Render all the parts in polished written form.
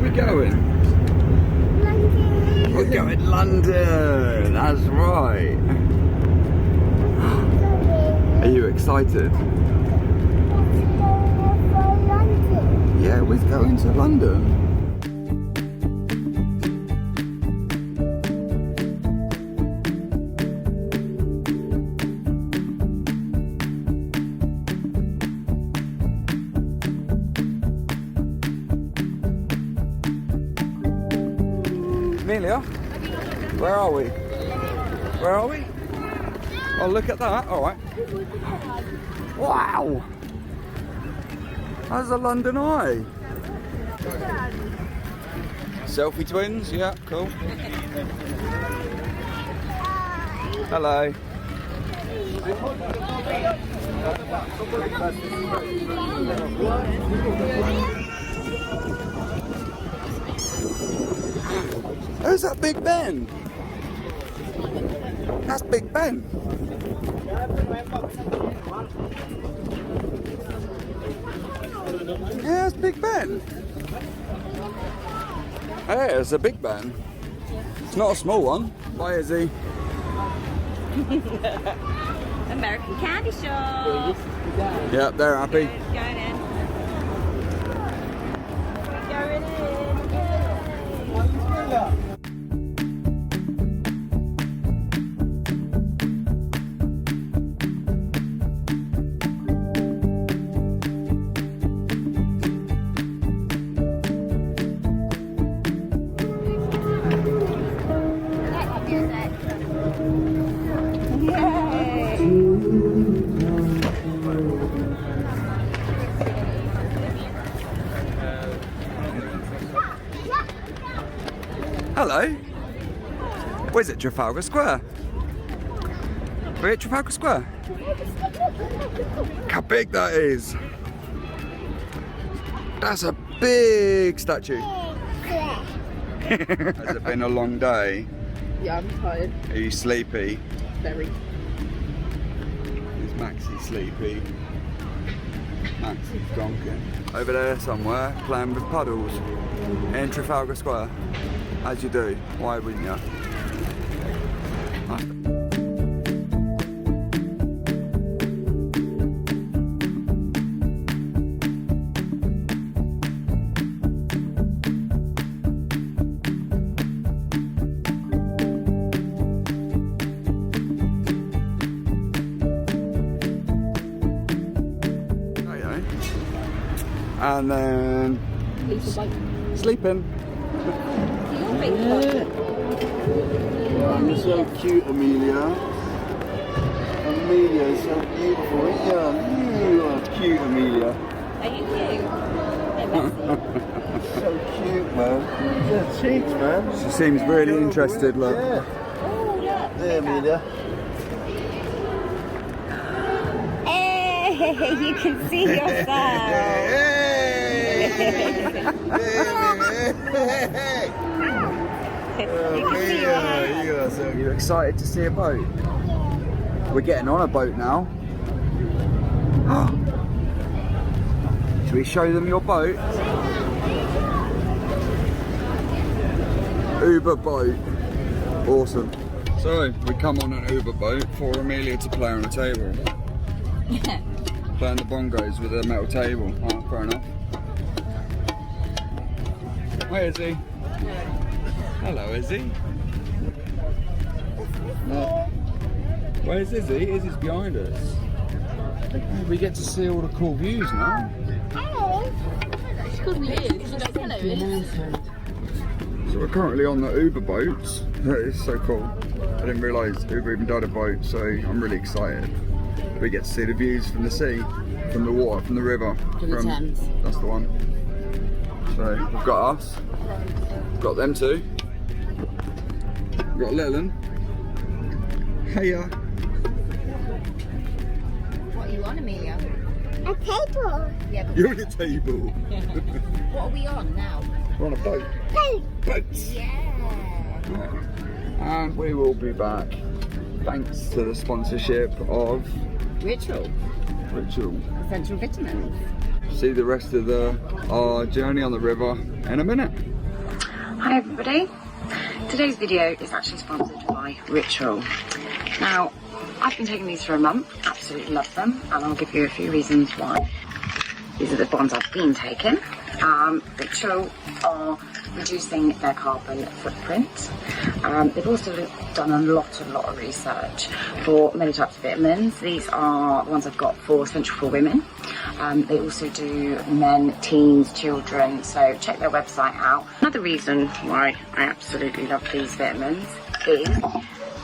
we going? London. We're going to London, that's right. Are you excited? Yeah, we're going to London. Emilia, where are we? Where are we? Oh, look at that. All right. Wow. That's a London Eye. Selfie twins. Yeah, cool. Hello. Who's that Big Ben? That's Big Ben. Yeah, that's Big Ben. Hey, it's a Big Ben. It's not a small one. Why is he? American Candy Shop. Yeah, they're happy. Going in. Going in. Hello. Where's it? Trafalgar Square. We're at Trafalgar Square. Look how big that is. That's a big statue. Has it been a long day? Yeah, I'm tired. Are you sleepy? Very. Is Maxie sleepy? Maxie's drunken. Over there somewhere, playing with puddles in Trafalgar Square. As you do. Why wouldn't you? And then sleeping. Yeah. You're so cute, Emilia. Emilia is so beautiful, isn't you? You are cute, Emilia. Are you cute? So cute, man. Yeah, cheeks, man. She seems really interested, look. Yeah. Oh, look. There, Emilia. Hey, you can see yourself. You're excited to see a boat? We're getting on a boat now. Should we show them your boat? Uber boat. Awesome. So, we come on an Uber boat for Emilia to play on a table. Playing the bongos with a metal table. Oh, fair enough. Hi, Izzy. Hello, Izzy. Where's Izzy? Izzy's behind us. We get to see all the cool views now. She called me Liz. She goes, hello, Liz. So we're currently on the Uber boat. That is so cool. I didn't realise Uber even did a boat, so I'm really excited. We get to see the views from the sea, from the water, from the river. From the Thames. That's the one. So we've got us. We've got them too. We've got Lillian. Heya. What are you on, Emilia? A table. Yeah, but You're on a table. what are we on now? We're on a boat. Boats. Yeah. And we will be back thanks to the sponsorship of Ritual. Ritual. Essential vitamins. see the rest of our journey on the river in a minute. Hi everybody. Today's video is actually sponsored by Ritual. Now, I've been taking these for a month, absolutely love them, and I'll give you a few reasons why. These are the ones I've been taking. Ritual are reducing their carbon footprint. They've also done a lot of research for many types of vitamins. These are the ones I've got for essential for women. They also do men, teens, children, so check their website out. Another reason why I absolutely love these vitamins is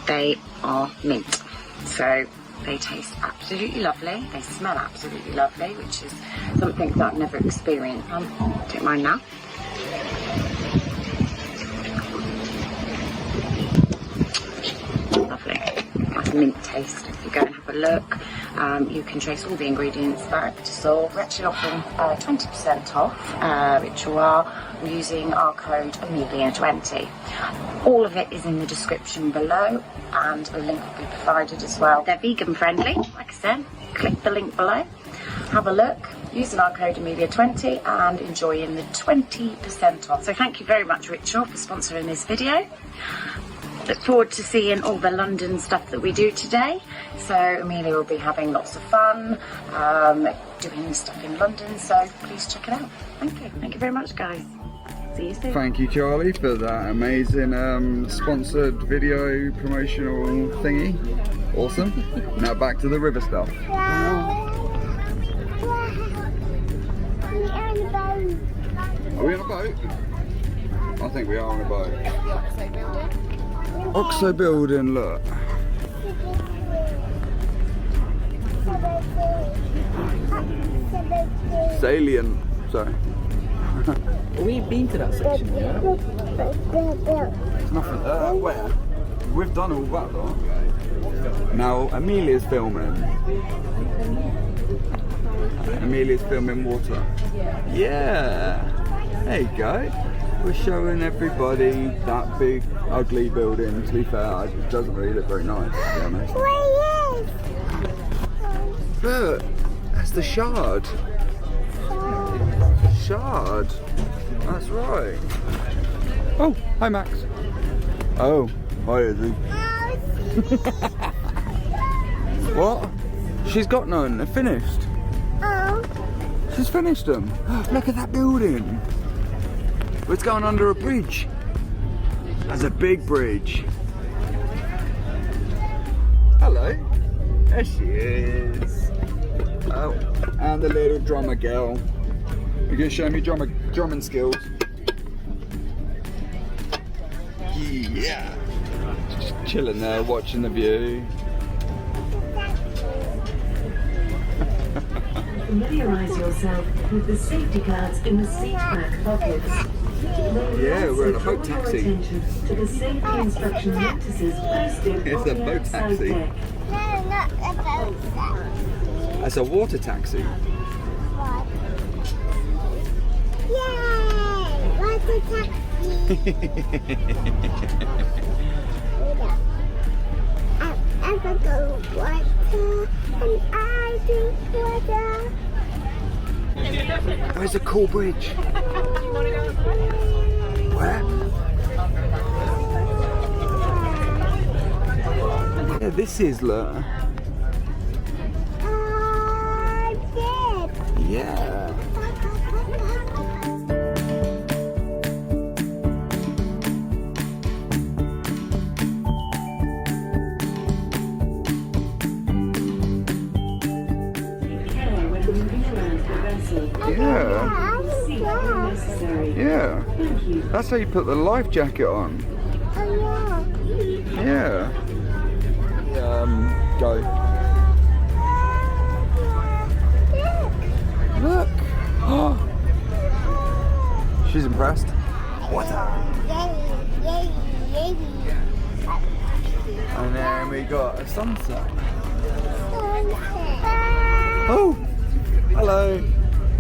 they are mint. So they taste absolutely lovely, they smell absolutely lovely, which is something that I've never experienced. Don't mind now. Lovely, nice mint taste. If you go and have a look, you can trace all the ingredients back to Sol. We're actually offering 20% off Ritual using our code Emilia20. All of it is in the description below, and a link will be provided as well. They're vegan friendly, like I said. Click the link below, have a look, using our code Emilia20 and enjoying the 20% off. So thank you very much, Ritual, for sponsoring this video. Look forward to seeing all the London stuff that we do today. So Emilia will be having lots of fun doing stuff in London, so please check it out. Thank you very much, guys. See you soon. Thank you, Charlie, for that amazing sponsored video promotional thingy. Awesome. Now back to the river stuff. Are we on a boat? I think we are on a boat. Oxo building, look. Salient, sorry. We ain't been to that section yet. There's nothing there. Where? We've done all that though. Now Emilia's filming. Emilia's filming water. Yeah. There you go. We're showing everybody that big, ugly building. To be fair, it doesn't really look very nice, to be honest. Look, that's the Shard. Shard. That's right. Oh, hi Max. Oh, hi Izzy. What? She's got none. They're finished. Oh. She's finished them. Look at that building. It's going under a bridge. That's a big bridge. Hello. There she is. Oh, and the little drummer girl. You gonna show me drumming skills? Yeah. Just chilling there, watching the view. Familiarise yourself with the safety cards in the seat back pockets. Yeah, we're in a boat taxi. Attention to the safety instruction notices posted It's on a the boat outside taxi. deck. No, not a boat taxi. That's a water taxi. Yay! Water taxi. I go water and I drink water. Where's the cool bridge? Where? Yeah, this is, look. I did. Yeah. Care when moving around the vessel. Yeah. Necessary. Yeah. Thank you. That's how you put the life jacket on. Oh Yeah. Go. Look. Oh. She's impressed. And then we got a sunset. Oh, hello.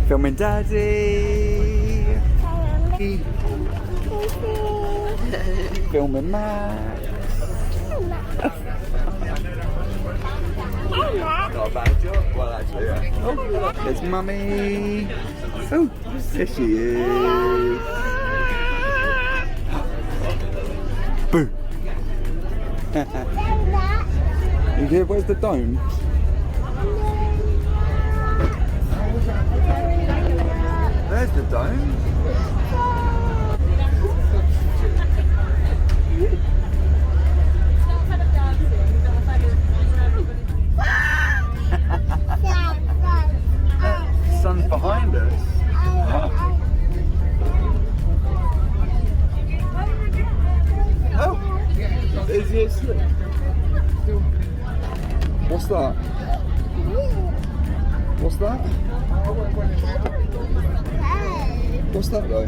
Filming Daddy. Filming Max. Not a bad job. Well, actually, yeah. Oh, there's Mummy. Oh, there she is. Boo. Yeah, where's the dome? There's the dome. Sun's behind us. Oh, is he asleep? What's that? What's that? What's that though?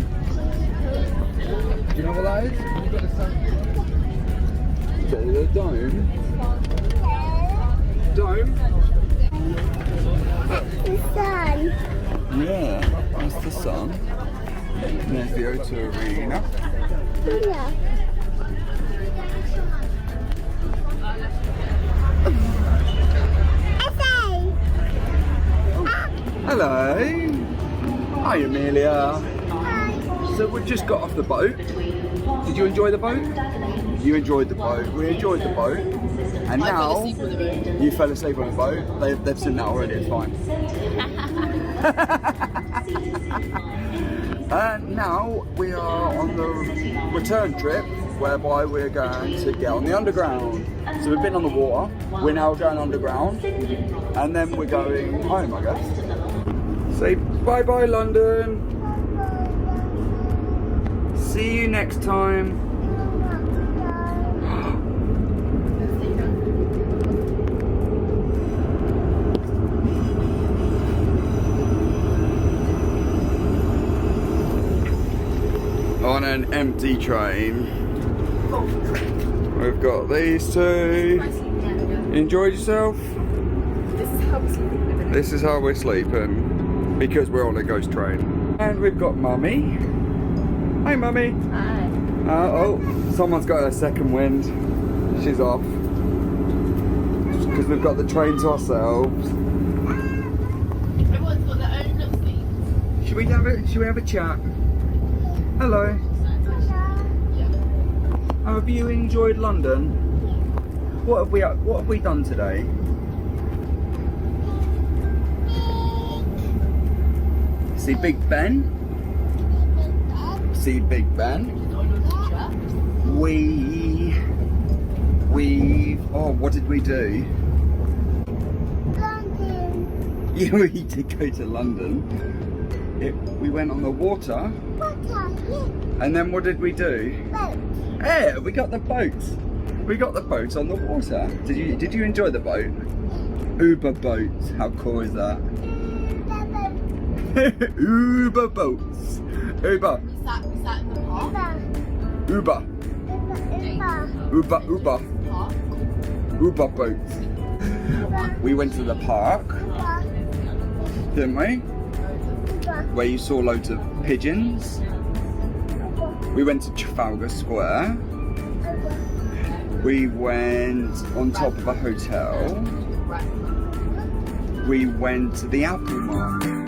Do you know what that is? The dome. Dome? The sun. Yeah, that's the sun. And there's the O2 Arena. Yeah. Hello. Hi, Emilia. So we just got off the boat. Did you enjoy the boat? You enjoyed the boat. We enjoyed the boat. And now you fell asleep on the boat. They've seen that already. It's fine. And now we are on the return trip, whereby we're going to get on the underground. So we've been on the water. We're now going underground, and then we're going home, I guess. Say bye bye, London. See you next time. On an empty train. We've got these two. Enjoyed yourself? This is how we're sleeping. Because we're on a ghost train. And we've got Mummy. Hi, Mummy. Hi. Oh, someone's got a second wind. She's off. Because we've got the train to ourselves. Everyone's got their own little seats. Should we have a chat? Hello. Have you enjoyed London? What have we done today? See Big Ben? See Big Ben? Oh, what did we do? London. Yeah, we did go to London. We went on the water. And then what did we do? Boat. Yeah, we got the boat. We got the boat on the water. Did you enjoy the boat? Uber boat. How cool is that? Uber boats. Uber. We sat in the park. Uber. Uber. Uber. Park. Uber boats. We went to the park, didn't we? Where you saw loads of pigeons. We went to Trafalgar Square. We went on top of a hotel. We went to the Apple Market.